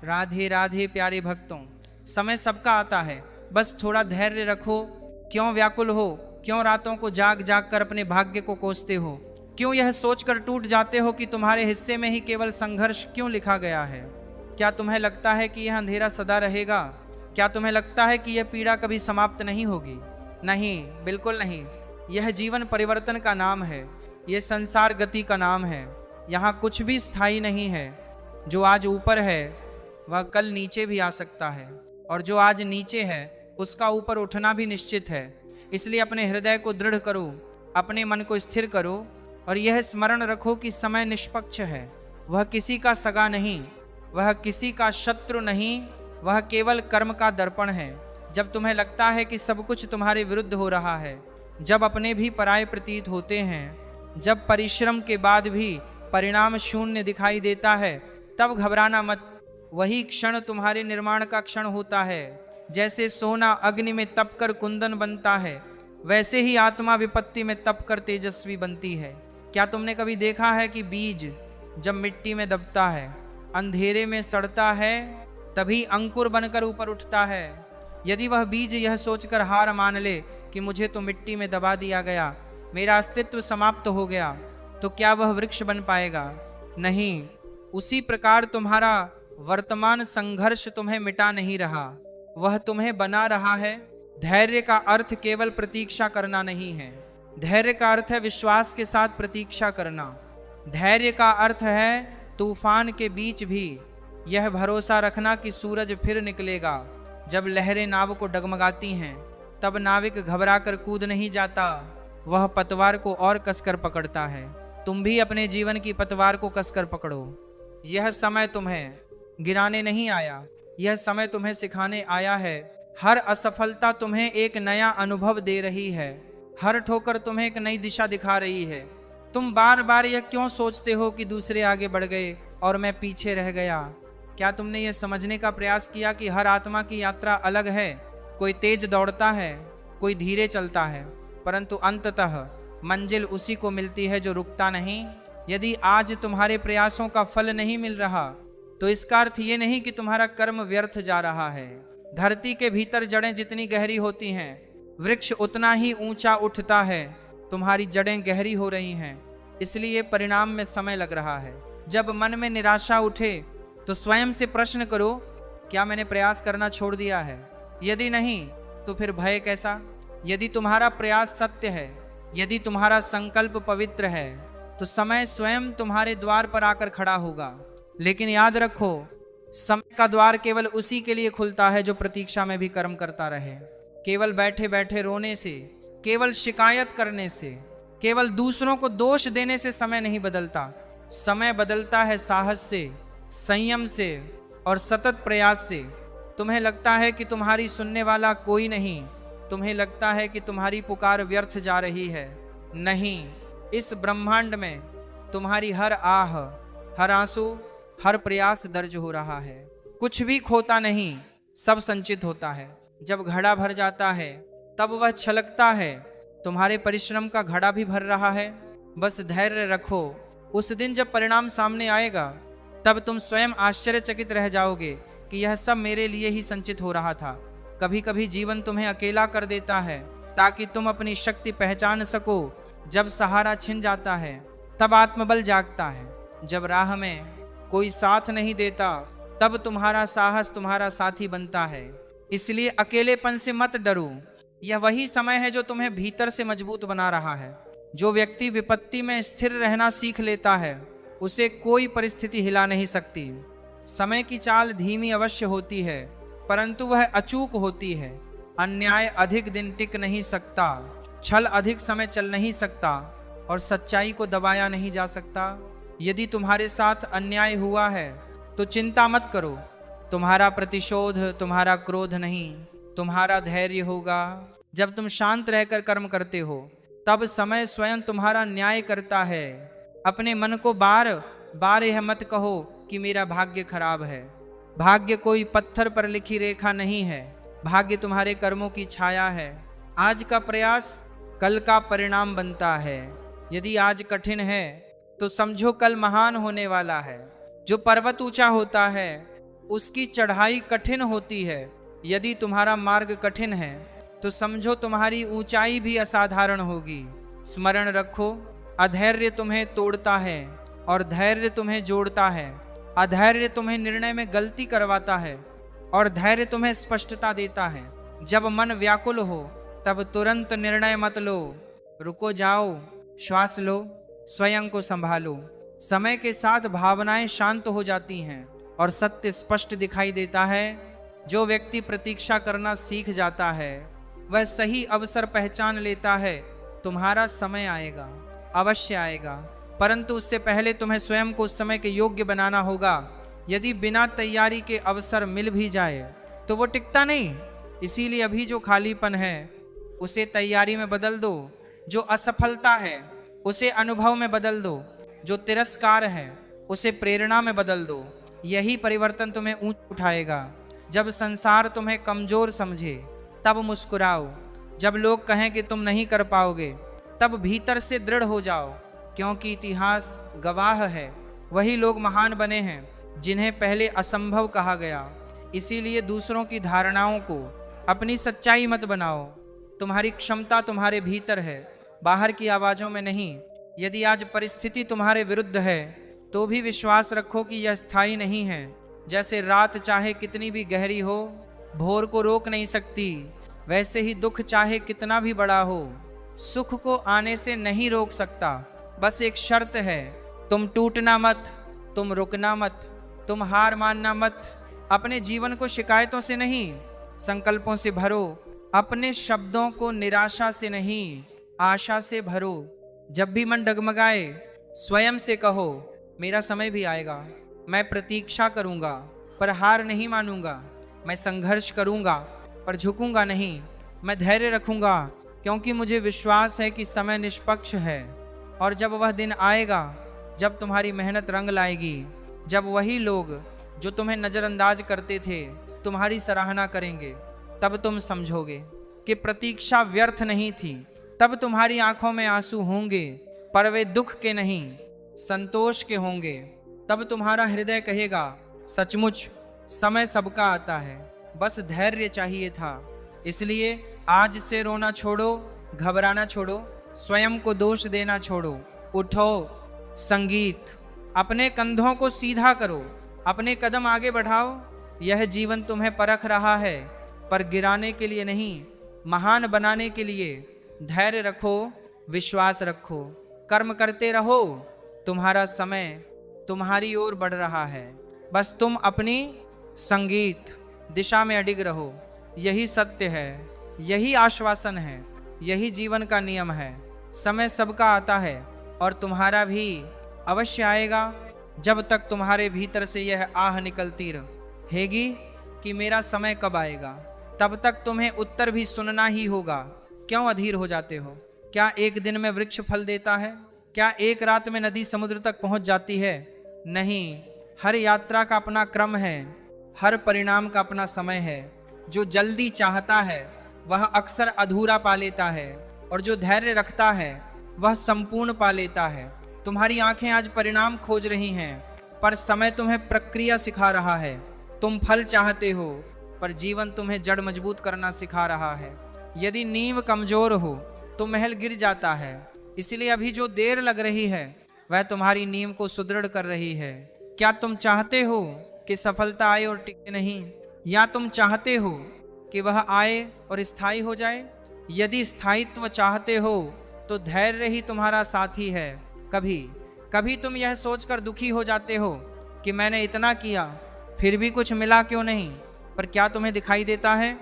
राधे राधे प्यारे भक्तों, समय सबका आता है, बस थोड़ा धैर्य रखो। क्यों व्याकुल हो? क्यों रातों को जाग जाग कर अपने भाग्य को कोसते हो? क्यों यह सोचकर टूट जाते हो कि तुम्हारे हिस्से में ही केवल संघर्ष क्यों लिखा गया है? क्या तुम्हें लगता है कि यह अंधेरा सदा रहेगा? क्या तुम्हें लगता है कि यह पीड़ा कभी समाप्त नहीं होगी? नहीं, बिल्कुल नहीं। यह जीवन परिवर्तन का नाम है, यह संसार गति का नाम है। यहाँ कुछ भी स्थायी नहीं है। जो आज ऊपर है वह कल नीचे भी आ सकता है, और जो आज नीचे है उसका ऊपर उठना भी निश्चित है। इसलिए अपने हृदय को दृढ़ करो, अपने मन को स्थिर करो, और यह स्मरण रखो कि समय निष्पक्ष है। वह किसी का सगा नहीं, वह किसी का शत्रु नहीं, वह केवल कर्म का दर्पण है। जब तुम्हें लगता है कि सब कुछ तुम्हारे विरुद्ध हो रहा है, जब अपने भी पराये प्रतीत होते हैं, जब परिश्रम के बाद भी परिणाम शून्य दिखाई देता है, तब घबराना मत। वही क्षण तुम्हारे निर्माण का क्षण होता है। जैसे सोना अग्नि में तपकर कुंदन बनता है, वैसे ही आत्मा विपत्ति में तपकर तेजस्वी बनती है। क्या तुमने कभी देखा है कि बीज जब मिट्टी में दबता है, अंधेरे में सड़ता है, तभी अंकुर बनकर ऊपर उठता है? यदि वह बीज यह सोचकर हार मान ले कि मुझे तो मिट्टी में दबा दिया गया, मेरा अस्तित्व समाप्त हो गया, तो क्या वह वृक्ष बन पाएगा? नहीं। उसी प्रकार तुम्हारा वर्तमान संघर्ष तुम्हें मिटा नहीं रहा, वह तुम्हें बना रहा है। धैर्य का अर्थ केवल प्रतीक्षा करना नहीं है, धैर्य का अर्थ है विश्वास के साथ प्रतीक्षा करना। धैर्य का अर्थ है तूफान के बीच भी यह भरोसा रखना कि सूरज फिर निकलेगा। जब लहरें नाव को डगमगाती हैं, तब नाविक घबराकर कूद नहीं जाता, वह पतवार को और कसकर पकड़ता है। तुम भी अपने जीवन की पतवार को कसकर पकड़ो। यह समय तुम्हें गिराने नहीं आया, यह समय तुम्हें सिखाने आया है। हर असफलता तुम्हें एक नया अनुभव दे रही है, हर ठोकर तुम्हें एक नई दिशा दिखा रही है। तुम बार बार यह क्यों सोचते हो कि दूसरे आगे बढ़ गए और मैं पीछे रह गया? क्या तुमने यह समझने का प्रयास किया कि हर आत्मा की यात्रा अलग है? कोई तेज दौड़ता है, कोई धीरे चलता है, परंतु अंततः मंजिल उसी को मिलती है जो रुकता नहीं। यदि आज तुम्हारे प्रयासों का फल नहीं मिल रहा, तो इसका अर्थ ये नहीं कि तुम्हारा कर्म व्यर्थ जा रहा है। धरती के भीतर जड़ें जितनी गहरी होती हैं, वृक्ष उतना ही ऊंचा उठता है। तुम्हारी जड़ें गहरी हो रही हैं, इसलिए परिणाम में समय लग रहा है। जब मन में निराशा उठे तो स्वयं से प्रश्न करो, क्या मैंने प्रयास करना छोड़ दिया है? यदि नहीं, तो फिर भय कैसा? यदि तुम्हारा प्रयास सत्य है, यदि तुम्हारा संकल्प पवित्र है, तो समय स्वयं तुम्हारे द्वार पर आकर खड़ा होगा। लेकिन याद रखो, समय का द्वार केवल उसी के लिए खुलता है जो प्रतीक्षा में भी कर्म करता रहे। केवल बैठे बैठे रोने से, केवल शिकायत करने से, केवल दूसरों को दोष देने से समय नहीं बदलता। समय बदलता है साहस से, संयम से और सतत प्रयास से। तुम्हें लगता है कि तुम्हारी सुनने वाला कोई नहीं, तुम्हें लगता है कि तुम्हारी पुकार व्यर्थ जा रही है। नहीं, इस ब्रह्मांड में तुम्हारी हर आह, हर आंसू, हर प्रयास दर्ज हो रहा है। कुछ भी खोता नहीं, सब संचित होता है। जब घड़ा भर जाता है तब वह छलकता है। तुम्हारे परिश्रम का घड़ा भी भर रहा है। बस धैर्य रखो, उस दिन जब परिणाम सामने आएगा, तब तुम स्वयं आश्चर्यचकित रह जाओगे कि यह सब मेरे लिए ही संचित हो रहा था। कभी कभी जीवन तुम्हें अकेला कर देता है ताकि तुम अपनी शक्ति पहचान सको। जब सहारा छिन जाता है तब आत्मबल जागता है। जब राह में कोई साथ नहीं देता, तब तुम्हारा साहस तुम्हारा साथी बनता है। इसलिए अकेलेपन से मत डरो, यह वही समय है जो तुम्हें भीतर से मजबूत बना रहा है। जो व्यक्ति विपत्ति में स्थिर रहना सीख लेता है, उसे कोई परिस्थिति हिला नहीं सकती। समय की चाल धीमी अवश्य होती है, परंतु वह अचूक होती है। अन्याय अधिक दिन टिक नहीं सकता, छल अधिक समय चल नहीं सकता, और सच्चाई को दबाया नहीं जा सकता। यदि तुम्हारे साथ अन्याय हुआ है तो चिंता मत करो। तुम्हारा प्रतिशोध, तुम्हारा क्रोध नहीं, तुम्हारा धैर्य होगा। जब तुम शांत रहकर कर्म करते हो, तब समय स्वयं तुम्हारा न्याय करता है। अपने मन को बार बार यह मत कहो कि मेरा भाग्य खराब है। भाग्य कोई पत्थर पर लिखी रेखा नहीं है, भाग्य तुम्हारे कर्मों की छाया है। आज का प्रयास कल का परिणाम बनता है। यदि आज कठिन है तो समझो कल महान होने वाला है। जो पर्वत ऊंचा होता है उसकी चढ़ाई कठिन होती है। यदि तुम्हारा मार्ग कठिन है तो समझो तुम्हारी ऊंचाई भी असाधारण होगी। स्मरण रखो, अधैर्य तुम्हें तोड़ता है और धैर्य तुम्हें जोड़ता है। अधैर्य तुम्हें निर्णय में गलती करवाता है और धैर्य तुम्हें स्पष्टता देता है। जब मन व्याकुल हो तब तुरंत निर्णय मत लो, रुको जाओ, श्वास लो, स्वयं को संभालो। समय के साथ भावनाएं शांत हो जाती हैं और सत्य स्पष्ट दिखाई देता है। जो व्यक्ति प्रतीक्षा करना सीख जाता है वह सही अवसर पहचान लेता है। तुम्हारा समय आएगा, अवश्य आएगा, परंतु उससे पहले तुम्हें स्वयं को उस समय के योग्य बनाना होगा। यदि बिना तैयारी के अवसर मिल भी जाए तो वो टिकता नहीं। इसीलिए अभी जो खालीपन है उसे तैयारी में बदल दो। जो असफलता है उसे अनुभव में बदल दो। जो तिरस्कार है उसे प्रेरणा में बदल दो। यही परिवर्तन तुम्हें ऊंच उठाएगा। जब संसार तुम्हें कमजोर समझे तब मुस्कुराओ। जब लोग कहें कि तुम नहीं कर पाओगे तब भीतर से दृढ़ हो जाओ, क्योंकि इतिहास गवाह है वही लोग महान बने हैं जिन्हें पहले असंभव कहा गया। इसीलिए दूसरों की धारणाओं को अपनी सच्चाई मत बनाओ। तुम्हारी क्षमता तुम्हारे भीतर है, बाहर की आवाजों में नहीं। यदि आज परिस्थिति तुम्हारे विरुद्ध है तो भी विश्वास रखो कि यह स्थायी नहीं है। जैसे रात चाहे कितनी भी गहरी हो, भोर को रोक नहीं सकती, वैसे ही दुख चाहे कितना भी बड़ा हो, सुख को आने से नहीं रोक सकता। बस एक शर्त है, तुम टूटना मत, तुम रुकना मत, तुम हार मानना मत। अपने जीवन को शिकायतों से नहीं, संकल्पों से भरो। अपने शब्दों को निराशा से नहीं, आशा से भरो। जब भी मन डगमगाए स्वयं से कहो, मेरा समय भी आएगा, मैं प्रतीक्षा करूंगा पर हार नहीं मानूंगा। मैं संघर्ष करूंगा पर झुकूंगा नहीं। मैं धैर्य रखूंगा क्योंकि मुझे विश्वास है कि समय निष्पक्ष है। और जब वह दिन आएगा जब तुम्हारी मेहनत रंग लाएगी, जब वही लोग जो तुम्हें नज़रअंदाज करते थे तुम्हारी सराहना करेंगे, तब तुम समझोगे कि प्रतीक्षा व्यर्थ नहीं थी। तब तुम्हारी आंखों में आंसू होंगे पर वे दुख के नहीं, संतोष के होंगे। तब तुम्हारा हृदय कहेगा, सचमुच समय सबका आता है, बस धैर्य चाहिए था। इसलिए आज से रोना छोड़ो, घबराना छोड़ो, स्वयं को दोष देना छोड़ो। उठो, संगीत, अपने कंधों को सीधा करो, अपने कदम आगे बढ़ाओ। यह जीवन तुम्हें परख रहा है पर गिराने के लिए नहीं, महान बनाने के लिए। धैर्य रखो, विश्वास रखो, कर्म करते रहो। तुम्हारा समय तुम्हारी ओर बढ़ रहा है। बस तुम अपनी संगीत दिशा में अडिग रहो। यही सत्य है, यही आश्वासन है, यही जीवन का नियम है। समय सबका आता है और तुम्हारा भी अवश्य आएगा। जब तक तुम्हारे भीतर से यह आह निकलती रहेगी कि मेरा समय कब आएगा, तब तक तुम्हें उत्तर भी सुनना ही होगा। क्यों अधीर हो जाते हो? क्या एक दिन में वृक्ष फल देता है? क्या एक रात में नदी समुद्र तक पहुंच जाती है? नहीं, हर यात्रा का अपना क्रम है, हर परिणाम का अपना समय है। जो जल्दी चाहता है वह अक्सर अधूरा पा लेता है और जो धैर्य रखता है वह संपूर्ण पा लेता है। तुम्हारी आंखें आज परिणाम खोज रही हैं पर समय तुम्हें प्रक्रिया सिखा रहा है। तुम फल चाहते हो पर जीवन तुम्हें जड़ मजबूत करना सिखा रहा है। यदि नींव कमजोर हो तो महल गिर जाता है। इसलिए अभी जो देर लग रही है वह तुम्हारी नींव को सुदृढ़ कर रही है। क्या तुम चाहते हो कि सफलता आए और टिके नहीं, या तुम चाहते हो कि वह आए और स्थायी हो जाए? यदि स्थायित्व चाहते हो तो धैर्य ही तुम्हारा साथी है। कभी कभी तुम यह सोचकर दुखी हो जाते हो कि मैंने इतना किया फिर भी कुछ मिला क्यों नहीं, पर क्या तुम्हें दिखाई देता है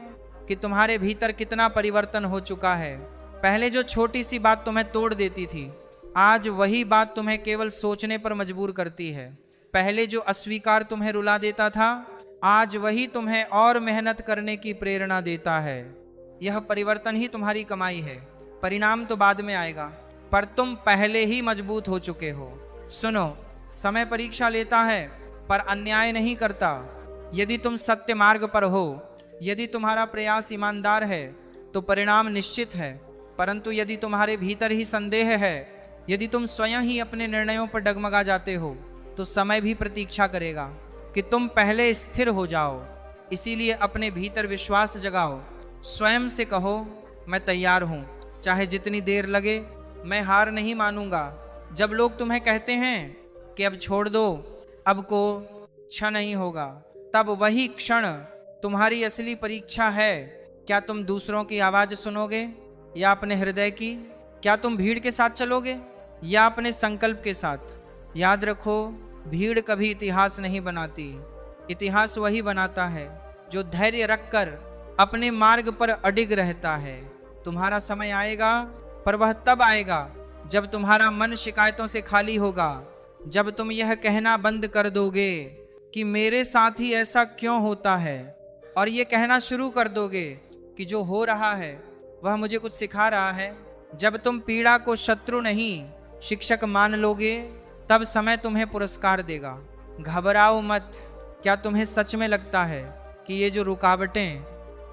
कि तुम्हारे भीतर कितना परिवर्तन हो चुका है? पहले जो छोटी सी बात तुम्हें तोड़ देती थी, आज वही बात तुम्हें केवल सोचने पर मजबूर करती है। पहले जो अस्वीकार तुम्हें रुला देता था, आज वही तुम्हें और मेहनत करने की प्रेरणा देता है। यह परिवर्तन ही तुम्हारी कमाई है। परिणाम तो बाद में आएगा, पर तुम पहले ही मजबूत हो चुके हो। सुनो, समय परीक्षा लेता है पर अन्याय नहीं करता। यदि तुम सत्य मार्ग पर हो, यदि तुम्हारा प्रयास ईमानदार है तो परिणाम निश्चित है। परंतु यदि तुम्हारे भीतर ही संदेह है, यदि तुम स्वयं ही अपने निर्णयों पर डगमगा जाते हो, तो समय भी प्रतीक्षा करेगा। कि तुम पहले स्थिर हो जाओ। इसीलिए अपने भीतर विश्वास जगाओ। स्वयं से कहो, मैं तैयार हूँ, चाहे जितनी देर लगे, मैं हार नहीं मानूंगा। जब लोग तुम्हें कहते हैं कि अब छोड़ दो, अब को क्षण नहीं होगा, तब वही क्षण तुम्हारी असली परीक्षा है। क्या तुम दूसरों की आवाज सुनोगे या अपने हृदय की? क्या तुम भीड़ के साथ चलोगे या अपने संकल्प के साथ? याद रखो, भीड़ कभी इतिहास नहीं बनाती। इतिहास वही बनाता है जो धैर्य रखकर अपने मार्ग पर अडिग रहता है। तुम्हारा समय आएगा, पर वह तब आएगा जब तुम्हारा मन शिकायतों से खाली होगा, जब तुम यह कहना बंद कर दोगे कि मेरे साथ ही ऐसा क्यों होता है, और ये कहना शुरू कर दोगे कि जो हो रहा है वह मुझे कुछ सिखा रहा है। जब तुम पीड़ा को शत्रु नहीं शिक्षक मान लोगे, तब समय तुम्हें पुरस्कार देगा। घबराओ मत। क्या तुम्हें सच में लगता है कि ये जो रुकावटें,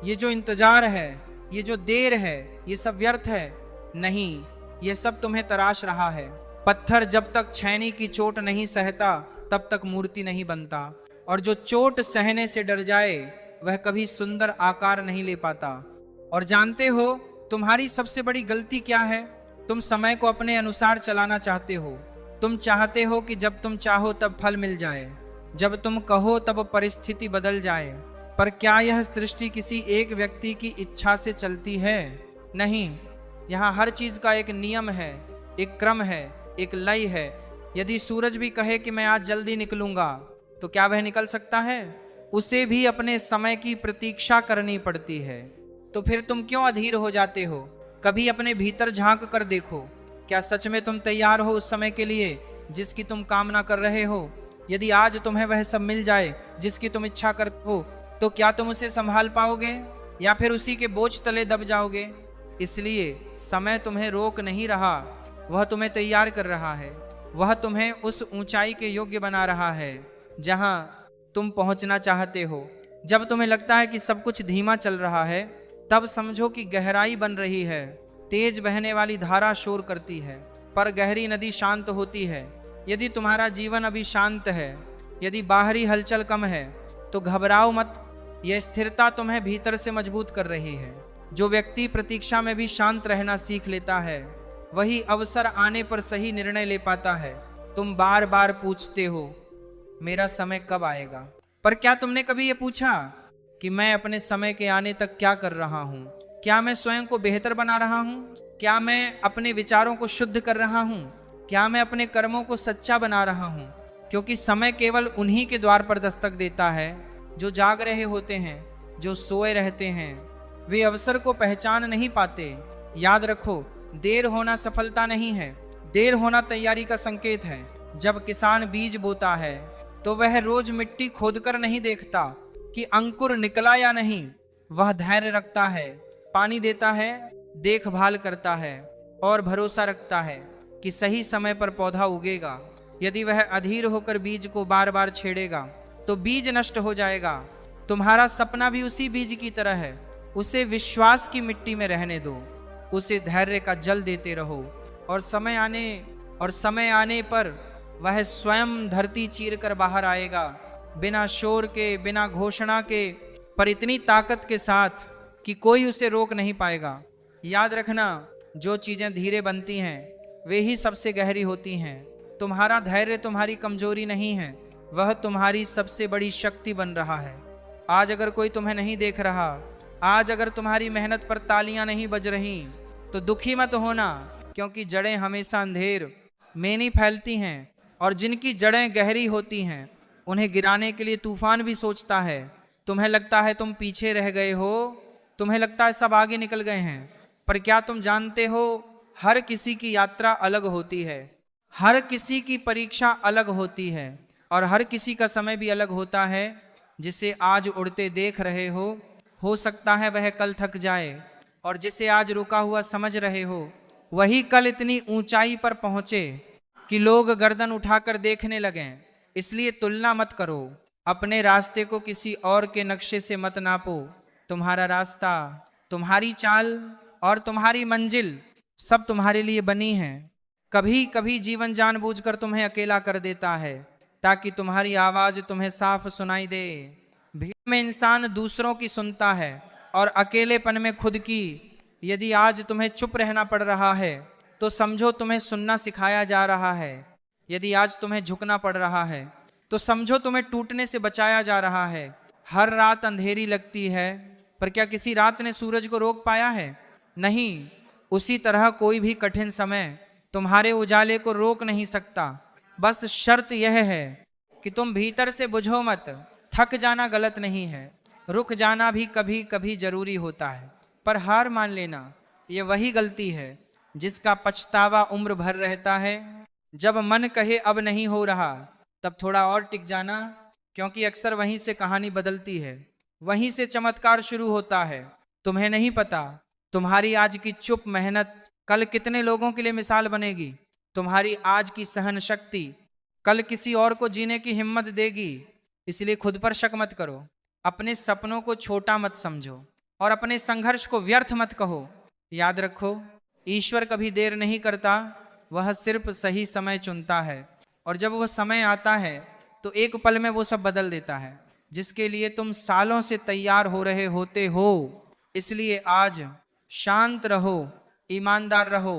ये जो इंतजार है, ये जो देर है, ये सब व्यर्थ है? नहीं, ये सब तुम्हें तराश रहा है। पत्थर जब तक छेनी की चोट नहीं सहता, तब तक मूर्ति नहीं बनता, और जो चोट सहने से डर जाए वह कभी सुंदर आकार नहीं ले पाता। और जानते हो तुम्हारी सबसे बड़ी गलती क्या है? तुम समय को अपने अनुसार चलाना चाहते हो। तुम चाहते हो कि जब तुम चाहो तब फल मिल जाए, जब तुम कहो तब परिस्थिति बदल जाए। पर क्या यह सृष्टि किसी एक व्यक्ति की इच्छा से चलती है? नहीं, यहाँ हर चीज का एक नियम है, एक क्रम है, एक लय है। यदि सूरज भी कहे कि मैं आज जल्दी निकलूंगा, तो क्या वह निकल सकता है? उसे भी अपने समय की प्रतीक्षा करनी पड़ती है। तो फिर तुम क्यों अधीर हो जाते हो? कभी अपने भीतर झांक कर देखो, क्या सच में तुम तैयार हो उस समय के लिए जिसकी तुम कामना कर रहे हो? यदि आज तुम्हें वह सब मिल जाए जिसकी तुम इच्छा करते हो, तो क्या तुम उसे संभाल पाओगे या फिर उसी के बोझ तले दब जाओगे? इसलिए समय तुम्हें रोक नहीं रहा, वह तुम्हें तैयार कर रहा है। वह तुम्हें उस ऊंचाई के योग्य बना रहा है जहां तुम पहुंचना चाहते हो। जब तुम्हें लगता है कि सब कुछ धीमा चल रहा है, तब समझो कि गहराई बन रही है। तेज बहने वाली धारा शोर करती है, पर गहरी नदी शांत होती है। यदि तुम्हारा जीवन अभी शांत है, यदि बाहरी हलचल कम है, तो घबराओ मत। यह स्थिरता तुम्हें भीतर से मजबूत कर रही है। जो व्यक्ति प्रतीक्षा में भी शांत रहना सीख लेता है, वही अवसर आने पर सही निर्णय ले पाता है। तुम बार बार पूछते हो, मेरा समय कब आएगा? पर क्या तुमने कभी ये पूछा कि मैं अपने समय के आने तक क्या कर रहा हूँ? क्या मैं स्वयं को बेहतर बना रहा हूँ? क्या मैं अपने विचारों को शुद्ध कर रहा हूँ? क्या मैं अपने कर्मों को सच्चा बना रहा हूँ? क्योंकि समय केवल उन्हीं के द्वार पर दस्तक देता है जो जाग रहे होते हैं, जो सोए रहते हैं। वे अवसर को पहचान नहीं पाते। याद रखो, देर होना सफलता नहीं है, देर होना तैयारी का संकेत है। जब किसान बीज बोता है तो वह रोज मिट्टी खोदकर नहीं देखता कि अंकुर निकला या नहीं। वह धैर्य रखता है, पानी देता है, देखभाल करता है और भरोसा रखता है कि सही समय पर पौधा उगेगा। यदि वह अधीर होकर बीज को बार बार छेड़ेगा तो बीज नष्ट हो जाएगा। तुम्हारा सपना भी उसी बीज की तरह है। उसे विश्वास की मिट्टी में रहने दो, उसे धैर्य का जल देते रहो, और समय आने पर वह स्वयं धरती चीर कर बाहर आएगा, बिना शोर के, बिना घोषणा के, पर इतनी ताकत के साथ कि कोई उसे रोक नहीं पाएगा। याद रखना, जो चीजें धीरे बनती हैं वे ही सबसे गहरी होती हैं। तुम्हारा धैर्य तुम्हारी कमजोरी नहीं है, वह तुम्हारी सबसे बड़ी शक्ति बन रहा है। आज अगर कोई तुम्हें नहीं देख रहा, आज अगर तुम्हारी मेहनत पर तालियां नहीं बज रही, तो दुखी मत होना, क्योंकि जड़ें हमेशा अंधेर में नहीं फैलती हैं, और जिनकी जड़ें गहरी होती हैं उन्हें गिराने के लिए तूफान भी सोचता है। तुम्हें लगता है तुम पीछे रह गए हो, तुम्हें लगता है सब आगे निकल गए हैं, पर क्या तुम जानते हो, हर किसी की यात्रा अलग होती है, हर किसी की परीक्षा अलग होती है, और हर किसी का समय भी अलग होता है। जिसे आज उड़ते देख रहे हो सकता है वह कल थक जाए, और जिसे आज रुका हुआ समझ रहे हो, वही कल इतनी ऊंचाई पर पहुंचे कि लोग गर्दन उठाकर देखने लगें। इसलिए तुलना मत करो, अपने रास्ते को किसी और के नक्शे से मत नापो। तुम्हारा रास्ता, तुम्हारी चाल और तुम्हारी मंजिल सब तुम्हारे लिए बनी है। कभी कभी जीवन जानबूझकर तुम्हें अकेला कर देता है, ताकि तुम्हारी आवाज तुम्हें साफ सुनाई दे। भीड़ में इंसान दूसरों की सुनता है और अकेलेपन में खुद की। यदि आज तुम्हें चुप रहना पड़ रहा है तो समझो तुम्हें सुनना सिखाया जा रहा है। यदि आज तुम्हें झुकना पड़ रहा है तो समझो तुम्हें टूटने से बचाया जा रहा है। हर रात अंधेरी लगती है, पर क्या किसी रात ने सूरज को रोक पाया है? नहीं। उसी तरह कोई भी कठिन समय तुम्हारे उजाले को रोक नहीं सकता। बस शर्त यह है कि तुम भीतर से बुझो मत। थक जाना गलत नहीं है, रुक जाना भी कभी कभी जरूरी होता है, पर हार मान लेना ये वही गलती है जिसका पछतावा उम्र भर रहता है। जब मन कहे अब नहीं हो रहा, तब थोड़ा और टिक जाना, क्योंकि अक्सर वहीं से कहानी बदलती है, वहीं से चमत्कार शुरू होता है। तुम्हें नहीं पता तुम्हारी आज की चुप मेहनत कल कितने लोगों के लिए मिसाल बनेगी। तुम्हारी आज की सहन शक्ति कल किसी और को जीने की हिम्मत देगी। इसलिए खुद पर शक मत करो, अपने सपनों को छोटा मत समझो और अपने संघर्ष को व्यर्थ मत कहो। याद रखो, ईश्वर कभी देर नहीं करता, वह सिर्फ सही समय चुनता है, और जब वह समय आता है तो एक पल में वो सब बदल देता है जिसके लिए तुम सालों से तैयार हो रहे होते हो। इसलिए आज शांत रहो, ईमानदार रहो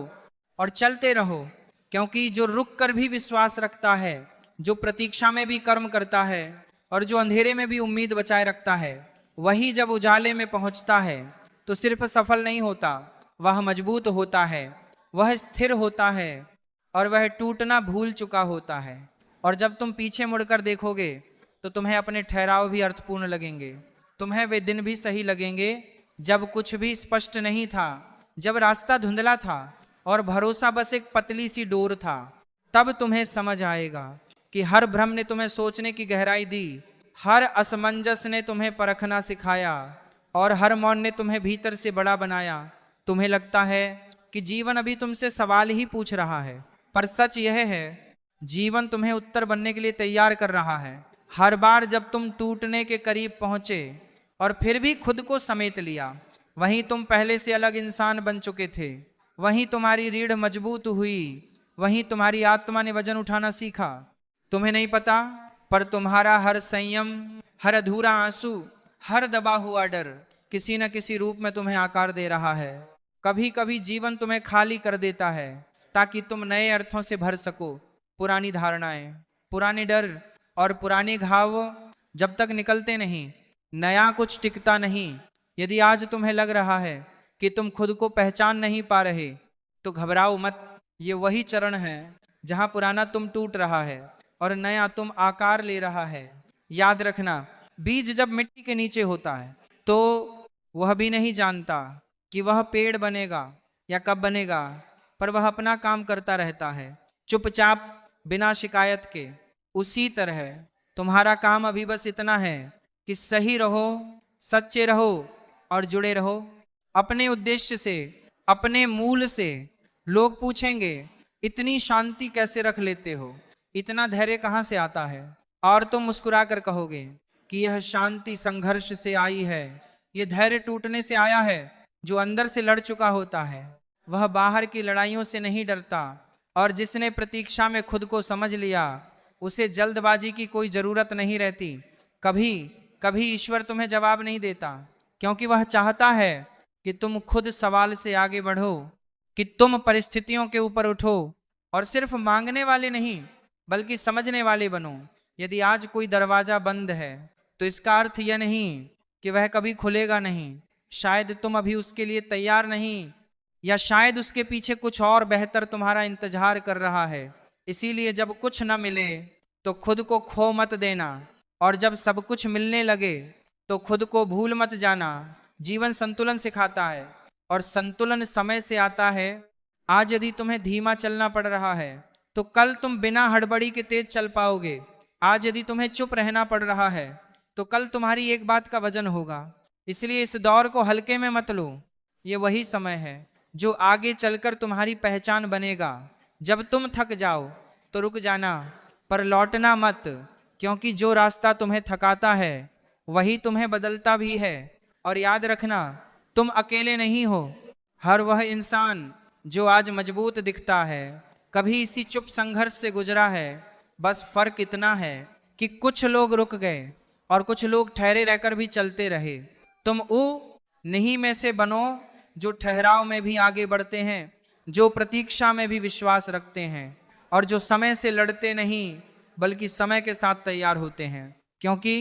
और चलते रहो, क्योंकि जो रुक कर भी विश्वास रखता है, जो प्रतीक्षा में भी कर्म करता है और जो अंधेरे में भी उम्मीद बचाए रखता है, वही जब उजाले में पहुंचता है तो सिर्फ सफल नहीं होता, वह मजबूत होता है, वह स्थिर होता है और वह टूटना भूल चुका होता है। और जब तुम पीछे मुड़कर देखोगे तो तुम्हें अपने ठहराव भी अर्थपूर्ण लगेंगे। तुम्हें वे दिन भी सही लगेंगे जब कुछ भी स्पष्ट नहीं था, जब रास्ता धुंधला था और भरोसा बस एक पतली सी डोर था। तब तुम्हें समझ आएगा कि हर भ्रम ने तुम्हें सोचने की गहराई दी, हर असमंजस ने तुम्हें परखना सिखाया और हर मौन ने तुम्हें भीतर से बड़ा बनाया। तुम्हें लगता है कि जीवन अभी तुमसे सवाल ही पूछ रहा है, पर सच यह है जीवन तुम्हें उत्तर बनने के लिए तैयार कर रहा है। हर बार जब तुम टूटने के करीब पहुंचे और फिर भी खुद को समेट लिया, वहीं तुम पहले से अलग इंसान बन चुके थे। वहीं तुम्हारी रीढ़ मजबूत हुई, वहीं तुम्हारी आत्मा ने वजन उठाना सीखा। तुम्हें नहीं पता, पर तुम्हारा हर संयम, हर अधूरा आंसू, हर दबा हुआ डर किसी न किसी रूप में तुम्हें आकार दे रहा है। कभी कभी जीवन तुम्हें खाली कर देता है ताकि तुम नए अर्थों से भर सको। पुरानी धारणाएं, पुराने डर और पुराने घाव जब तक निकलते नहीं, नया कुछ टिकता नहीं। यदि आज तुम्हें लग रहा है कि तुम खुद को पहचान नहीं पा रहे, तो घबराओ मत। ये वही चरण है जहां पुराना तुम टूट रहा है और नया तुम आकार ले रहा है। याद रखना, बीज जब मिट्टी के नीचे होता है तो वह भी नहीं जानता कि वह पेड़ बनेगा या कब बनेगा, पर वह अपना काम करता रहता है चुपचाप, बिना शिकायत के। उसी तरह तुम्हारा काम अभी बस इतना है कि सही रहो, सच्चे रहो और जुड़े रहो अपने उद्देश्य से, अपने मूल से। लोग पूछेंगे इतनी शांति कैसे रख लेते हो, इतना धैर्य कहाँ से आता है, और तुम मुस्कुरा कर कहोगे कि यह शांति संघर्ष से आई है, यह धैर्य टूटने से आया है। जो अंदर से लड़ चुका होता है वह बाहर की लड़ाइयों से नहीं डरता, और जिसने प्रतीक्षा में खुद को समझ लिया उसे जल्दबाजी की कोई जरूरत नहीं रहती। कभी कभी ईश्वर तुम्हें जवाब नहीं देता, क्योंकि वह चाहता है कि तुम खुद सवाल से आगे बढ़ो, कि तुम परिस्थितियों के ऊपर उठो और सिर्फ मांगने वाले नहीं बल्कि समझने वाले बनो। यदि आज कोई दरवाजा बंद है तो इसका अर्थ यह नहीं कि वह कभी खुलेगा नहीं। शायद तुम अभी उसके लिए तैयार नहीं, या शायद उसके पीछे कुछ और बेहतर तुम्हारा इंतजार कर रहा है। इसीलिए जब कुछ न मिले तो खुद को खो मत देना, और जब सब कुछ मिलने लगे तो खुद को भूल मत जाना। जीवन संतुलन सिखाता है और संतुलन समय से आता है। आज यदि तुम्हें धीमा चलना पड़ रहा है तो कल तुम बिना हड़बड़ी के तेज चल पाओगे। आज यदि तुम्हें चुप रहना पड़ रहा है तो कल तुम्हारी एक बात का वजन होगा। इसलिए इस दौर को हल्के में मत लो, ये वही समय है जो आगे चलकर तुम्हारी पहचान बनेगा। जब तुम थक जाओ तो रुक जाना, पर लौटना मत, क्योंकि जो रास्ता तुम्हें थकाता है वही तुम्हें बदलता भी है। और याद रखना, तुम अकेले नहीं हो। हर वह इंसान जो आज मजबूत दिखता है कभी इसी चुप संघर्ष से गुजरा है, बस फर्क इतना है कि कुछ लोग रुक गए और कुछ लोग ठहरे रहकर भी चलते रहे। तुम नहीं में से बनो जो ठहराव में भी आगे बढ़ते हैं, जो प्रतीक्षा में भी विश्वास रखते हैं और जो समय से लड़ते नहीं बल्कि समय के साथ तैयार होते हैं। क्योंकि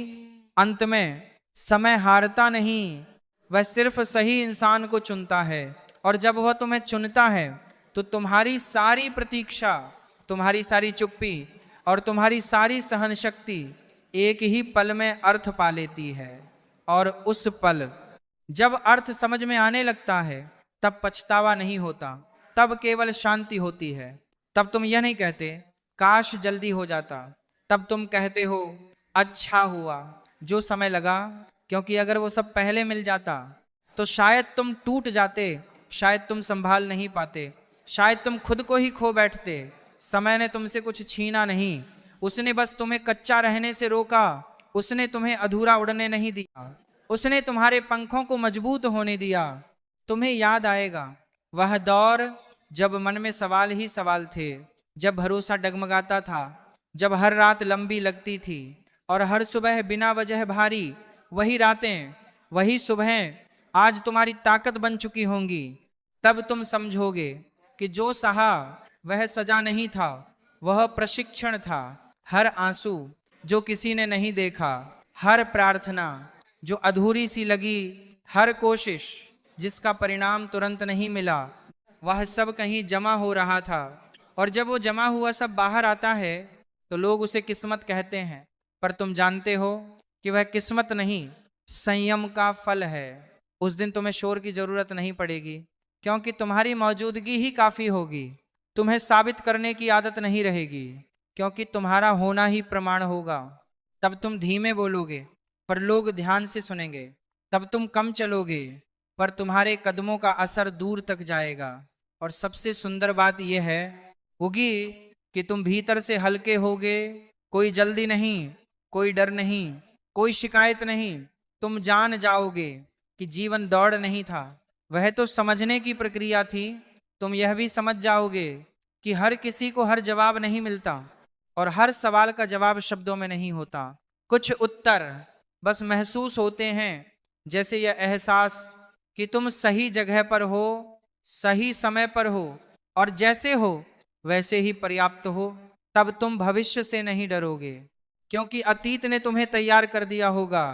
अंत में समय हारता नहीं, वह सिर्फ सही इंसान को चुनता है, और जब वह तुम्हें चुनता है तो तुम्हारी सारी प्रतीक्षा, तुम्हारी सारी चुप्पी और तुम्हारी सारी सहन शक्ति एक ही पल में अर्थ पा लेती है। और उस पल जब अर्थ समझ में आने लगता है तब पछतावा नहीं होता, तब केवल शांति होती है। तब तुम यह नहीं कहते काश जल्दी हो जाता, तब तुम कहते हो अच्छा हुआ जो समय लगा, क्योंकि अगर वो सब पहले मिल जाता तो शायद तुम टूट जाते, शायद तुम संभाल नहीं पाते, शायद तुम खुद को ही खो बैठते। समय ने तुमसे कुछ छीना नहीं, उसने बस तुम्हें कच्चा रहने से रोका, उसने तुम्हें अधूरा उड़ने नहीं दिया, उसने तुम्हारे पंखों को मजबूत होने दिया। तुम्हें याद आएगा वह दौर जब मन में सवाल ही सवाल थे, जब भरोसा डगमगाता था, जब हर रात लंबी लगती थी और हर सुबह बिना वजह भारी। वही रातें, वही सुबहें आज तुम्हारी ताकत बन चुकी होंगी। तब तुम समझोगे कि जो सहा वह सजा नहीं था, वह प्रशिक्षण था। हर आंसू जो किसी ने नहीं देखा, हर प्रार्थना जो अधूरी सी लगी, हर कोशिश जिसका परिणाम तुरंत नहीं मिला, वह सब कहीं जमा हो रहा था। और जब वो जमा हुआ सब बाहर आता है तो लोग उसे किस्मत कहते हैं, पर तुम जानते हो कि वह किस्मत नहीं, संयम का फल है। उस दिन तुम्हें शोर की जरूरत नहीं पड़ेगी, क्योंकि तुम्हारी मौजूदगी ही काफी होगी। तुम्हें साबित करने की आदत नहीं रहेगी, क्योंकि तुम्हारा होना ही प्रमाण होगा। तब तुम धीमे बोलोगे पर लोग ध्यान से सुनेंगे, तब तुम कम चलोगे पर तुम्हारे कदमों का असर दूर तक जाएगा। और सबसे सुंदर बात यह होगी कि तुम भीतर से हल्के होगे। कोई जल्दी नहीं, कोई डर नहीं, कोई शिकायत नहीं। तुम जान जाओगे कि जीवन दौड़ नहीं था, वह तो समझने की प्रक्रिया थी। तुम यह भी समझ जाओगे कि हर किसी को हर जवाब नहीं मिलता और हर सवाल का जवाब शब्दों में नहीं होता। कुछ उत्तर बस महसूस होते हैं, जैसे यह एहसास कि तुम सही जगह पर हो, सही समय पर हो और जैसे हो वैसे ही पर्याप्त हो। तब तुम भविष्य से नहीं डरोगे, क्योंकि अतीत ने तुम्हें तैयार कर दिया होगा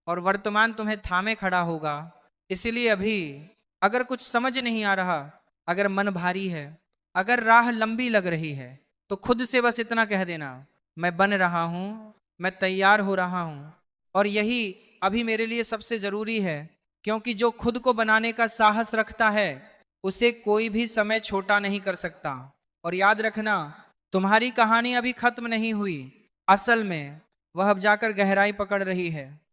और वर्तमान तुम्हें थामे खड़ा होगा। इसलिए अभी अगर कुछ समझ नहीं आ रहा, अगर मन भारी है, अगर राह लंबी लग रही है, तो खुद से बस इतना कह देना, मैं बन रहा हूं, मैं तैयार हो रहा हूं। और यही अभी मेरे लिए सबसे जरूरी है, क्योंकि जो खुद को बनाने का साहस रखता है उसे कोई भी समय छोटा नहीं कर सकता। और याद रखना, तुम्हारी कहानी अभी खत्म नहीं हुई, असल में वह अब जाकर गहराई पकड़ रही है।